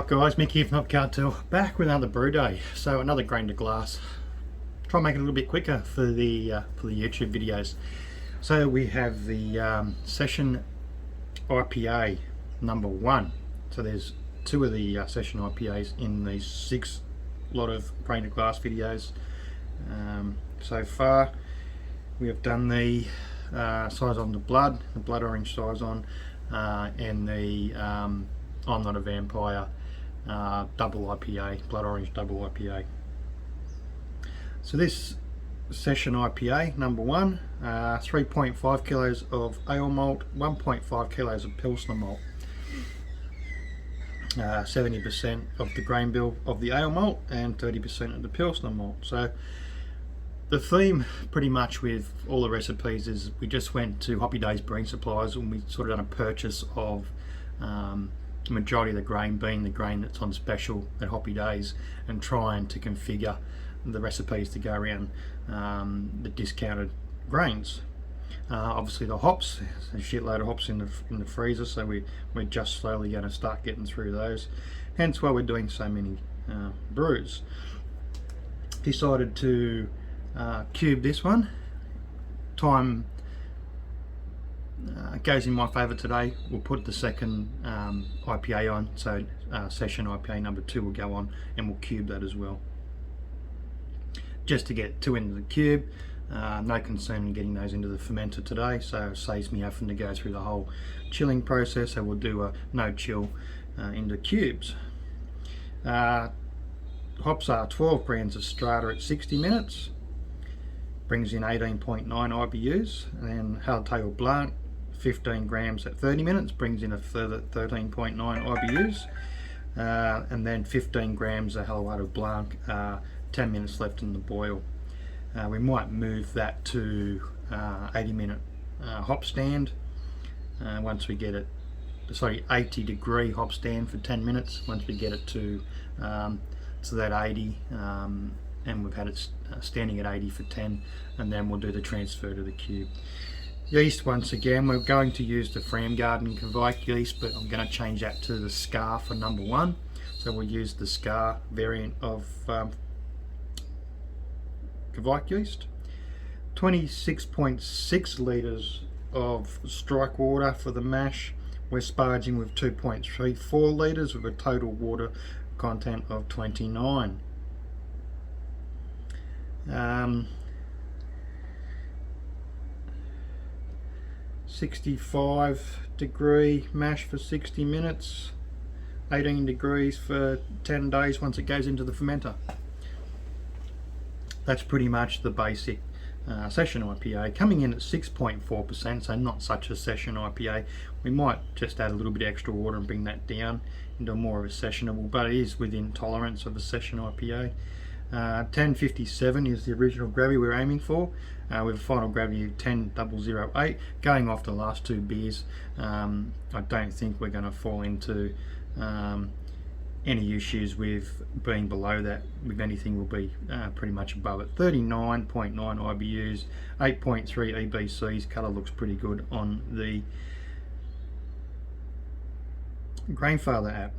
What guys, Mick here from Cartel, back with another brew day. So another grain to glass. Try and make it a little bit quicker for the YouTube videos. So we have the Session IPA number 1. So there's 2 of the Session IPAs in these 6 lot of grain to glass videos. So far we have done the Saison de blood orange Saison, and the I'm Not a Vampire double IPA, blood orange double IPA. So this Session IPA number 1, 3.5 kilos of ale malt, 1.5 kilos of Pilsner malt, 70% of the grain bill of the ale malt and 30% of the Pilsner malt. So the theme pretty much with all the recipes is we just went to Hoppy Days Brewing Supplies and we sort of done a purchase of the majority of the grain being the grain that's on special at Hoppy Days, and trying to configure the recipes to go around the discounted grains. Obviously the hops, a shitload of hops in the freezer, so we're just slowly going to start getting through those, hence why we're doing so many brews. Decided to cube this one. Time goes in my favour today. We'll put the second IPA on, so Session IPA number 2 will go on, and we'll cube that as well, just to get 2 into the cube. No concern in getting those into the fermenter today, so it saves me having to go through the whole chilling process. So we'll do a no chill into cubes. Hops are 12 grams of strata at 60 minutes, brings in 18.9 IBU'S, and then Haltail Blanc 15 grams at 30 minutes, brings in a further 13.9 IBU'S, and then 15 grams of Haltail Blanc, 10 minutes left in the boil. We might move that to 80-minute hop stand once we get it, 80-degree hop stand for 10 minutes once we get it to that 80, and we've had it standing at 80 for 10, and then we'll do the transfer to the cube. Yeast, once again, we're going to use the Framgarden Kveik yeast, but I'm going to change that to the Scar for number 1. So we'll use the Scar variant of Kveik yeast. 26.6 litres of strike water for the mash. We're sparging with 2.34 litres with a total water content of 29. 65-degree mash for 60 minutes, 18 degrees for 10 days once it goes into the fermenter. That's pretty much the basic Session IPA, coming in at 6.4%, so not such a Session IPA. We might just add a little bit extra water and bring that down into more of a sessionable, but it is within tolerance of a Session IPA. 1057 is the original gravity we're aiming for, with a final gravity of 10,008. Going off the last 2 beers, I don't think we're going to fall into any issues with being below that. With anything, we'll be pretty much above it. 39.9 IBU'S, 8.3 EBCs. Colour looks pretty good on the Grainfather app.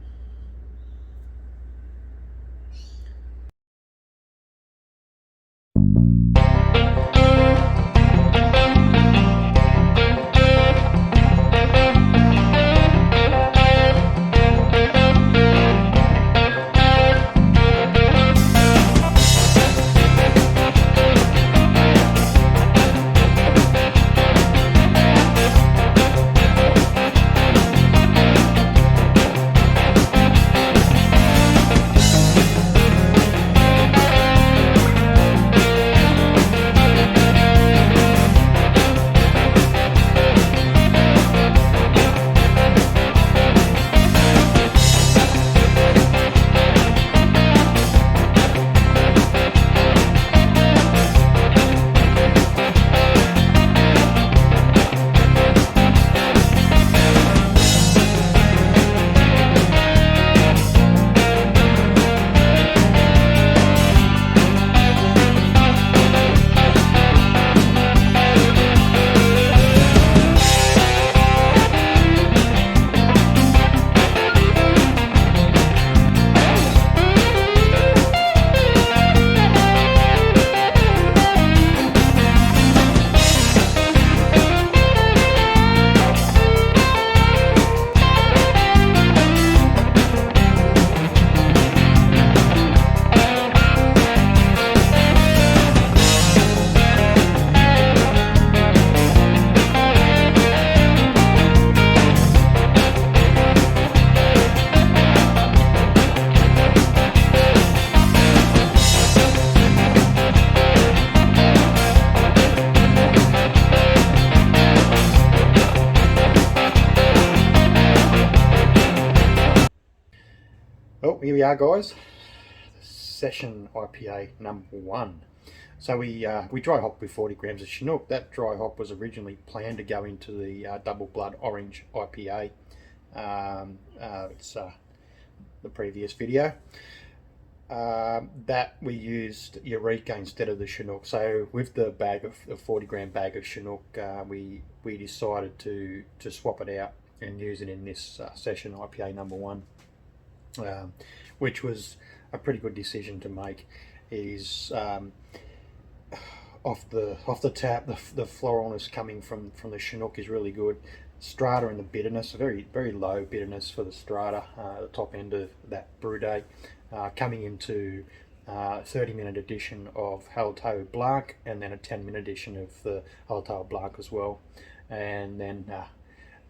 Well, here we are, guys. Session IPA #1. So we dry hop with 40 grams of Chinook. That dry hop was originally planned to go into the double blood orange IPA. It's the previous video. That we used Eureka instead of the Chinook. So with the bag of the 40 gram bag of Chinook, we decided to swap it out and use it in this session IPA #1, which was a pretty good decision to make. It is off the tap, the floralness coming from the Chinook is really good. Strata and the bitterness, a very low bitterness for the Strata, the top end of that brew day, coming into 30-minute edition of Hallertau Blanc, and then a 10-minute edition of the Hallertau Blanc as well, and then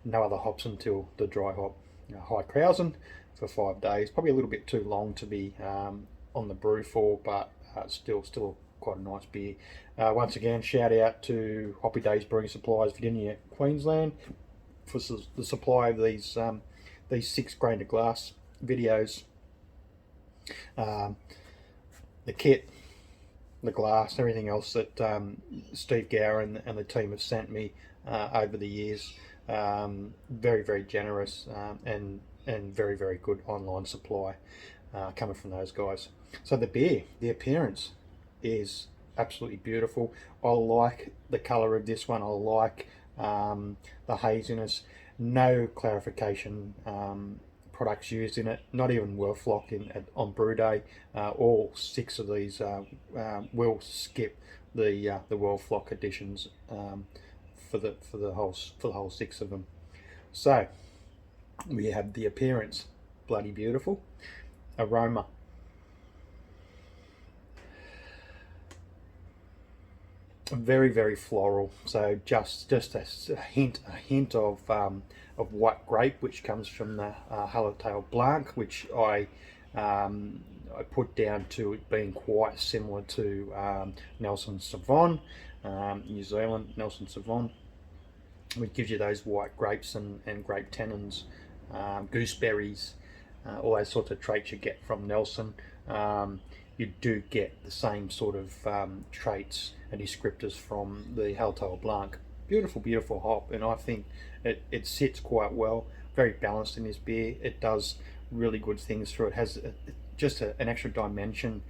no other hops until the dry hop High Krausen for 5 days. Probably a little bit too long to be on the brew for, but still quite a nice beer. Once again, shout out to Hoppy Days Brewing Supplies, Virginia, Queensland, for the supply of these 6 grain of glass videos. The kit, the glass, everything else that Steve Gower and the team have sent me over the years. Very generous and very good online supply coming from those guys. So the beer, the appearance is absolutely beautiful. I like the colour of this one. I like the haziness. No clarification products used in it. Not even Werflock on brew day. All 6 of these will skip the Werflock editions for the whole 6 of them. So we have the appearance, bloody beautiful. Aroma, very floral. So just a hint of white grape, which comes from the Hallertau Blanc, which I put down to it being quite similar to Nelson Sauvin, New Zealand Nelson Sauvin, which gives you those white grapes and grape tannins, gooseberries, all those sorts of traits you get from Nelson. You do get the same sort of traits and descriptors from the Hallertau Blanc. Beautiful hop, and I think it sits quite well. Very balanced in this beer. It does really good things through it. Has just an extra dimension,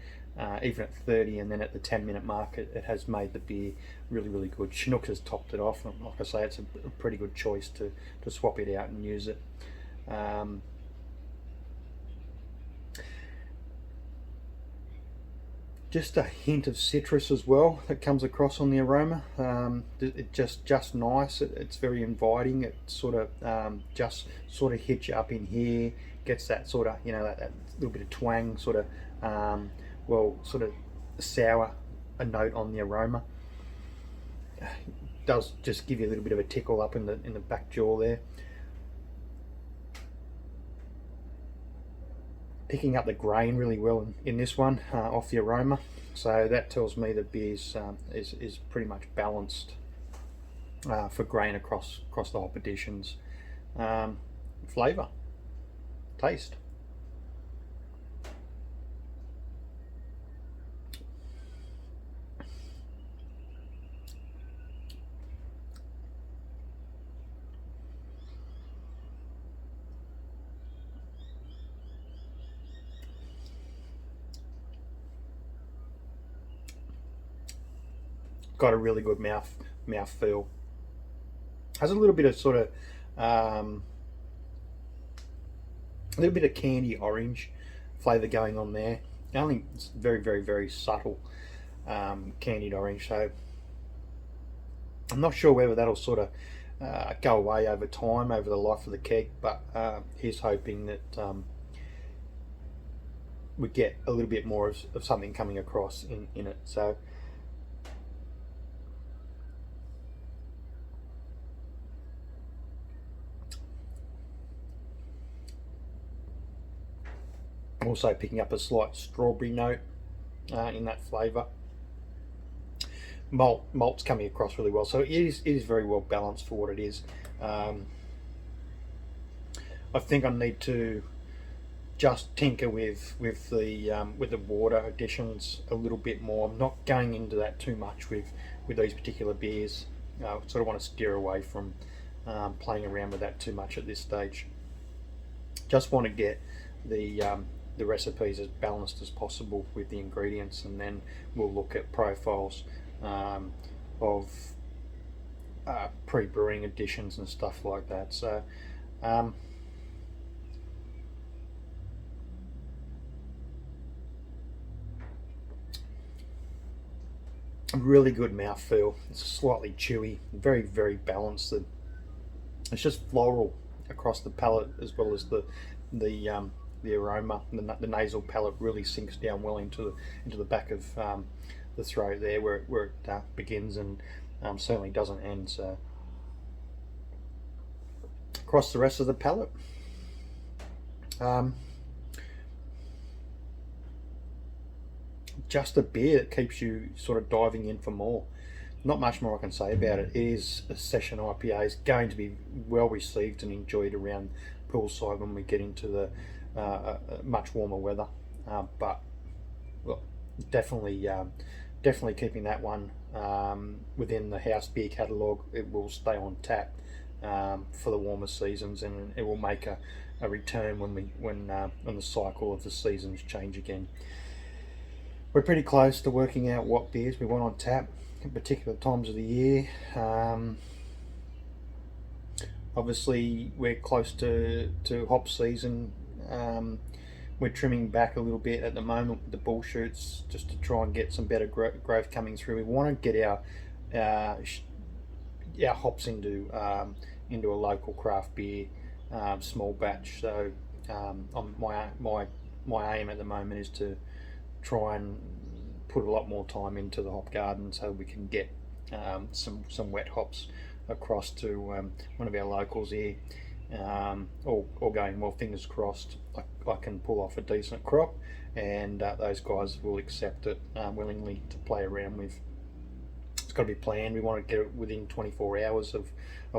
even at 30, and then at the 10-minute mark, it has made the beer really good. Chinook has topped it off, and like I say, it's a pretty good choice to swap it out and use it. Just a hint of citrus as well that comes across on the aroma. It just nice. It's very inviting. It sort of just sort of hits you up in here. Gets that sort of, you know, that little bit of twang, sort of sort of sour a note on the aroma. Does just give you a little bit of a tickle up in the back jaw there. Picking up the grain really well in this one off the aroma, so that tells me the beer is pretty much balanced for grain across the hop additions. Flavour, taste. Got a really good mouth feel. Has a little bit of sort of a little bit of candy orange flavour going on there. I think it's very subtle candied orange. So I'm not sure whether that'll sort of go away over time, over the life of the keg, but he's hoping that we get a little bit more of something coming across in it. So also picking up a slight strawberry note in that flavour. Malt's coming across really well, so it is very well balanced for what it is. I think I need to just tinker with the water additions a little bit more. I'm not going into that too much with these particular beers. Sort of want to steer away from playing around with that too much at this stage. Just want to get the recipes as balanced as possible with the ingredients, and then we'll look at profiles of pre-brewing additions and stuff like that. So really good mouthfeel. It's slightly chewy, very, very balanced. It's just floral across the palate, as well as the aroma. The nasal palate really sinks down well into the back of the throat there, where it begins and certainly doesn't end. So across the rest of the palate, just a beer that keeps you sort of diving in for more. Not much more I can say about it. It is a session IPA. It's going to be well received and enjoyed around poolside when we get into the much warmer weather. But well, definitely keeping that one within the house beer catalogue. It will stay on tap for the warmer seasons, and it will make a return when the cycle of the seasons change again. We're pretty close to working out what beers we want on tap at particular times of the year. Obviously, we're close to hop season. We're trimming back a little bit at the moment with the bull shoots, just to try and get some better growth coming through. We want to get our hops into a local craft beer small batch. So my aim at the moment is to try and put a lot more time into the hop garden, so we can get some wet hops across to one of our locals here. All going well, fingers crossed, I can pull off a decent crop, and those guys will accept it willingly to play around with. It's got to be planned. We want to get it within 24 hours of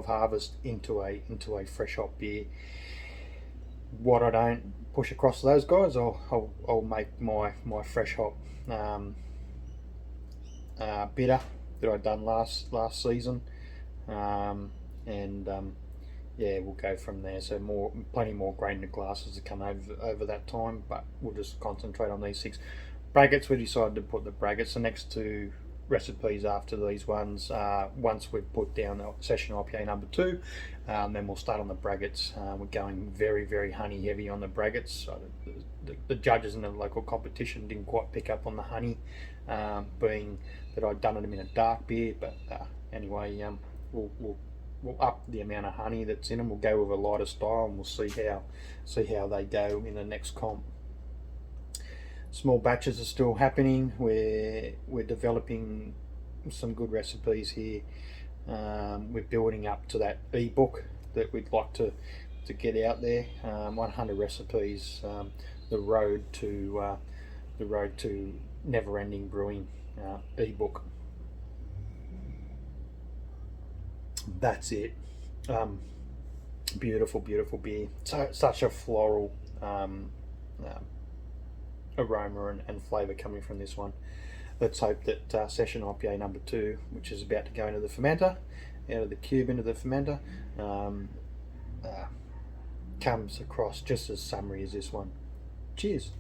harvest into a fresh hop beer. What I don't push across to those guys, I'll make my fresh hop bitter that I've done last season, yeah, we'll go from there. So plenty more grain to glasses to come over that time, but we'll just concentrate on these 6 braggots. We decided to put the braggots, the next 2 recipes after these ones, once we've put down the session IPA number 2, then we'll start on the braggots. We're going very, very honey heavy on the braggots. So the judges in the local competition didn't quite pick up on the honey, being that I'd done them in a dark beer, but anyway, we'll up the amount of honey that's in them. We'll go with a lighter style, and we'll see how they go in the next comp. Small batches are still happening. We're developing some good recipes here. We're building up to that ebook that we'd like to get out there. 100 recipes. The road to never-ending brewing ebook. That's it. Beautiful, beautiful beer. Such a floral aroma and flavour coming from this one. Let's hope that session IPA number 2, which is about to go into the fermenter, out of the cube into the fermenter, comes across just as summery as this one. Cheers.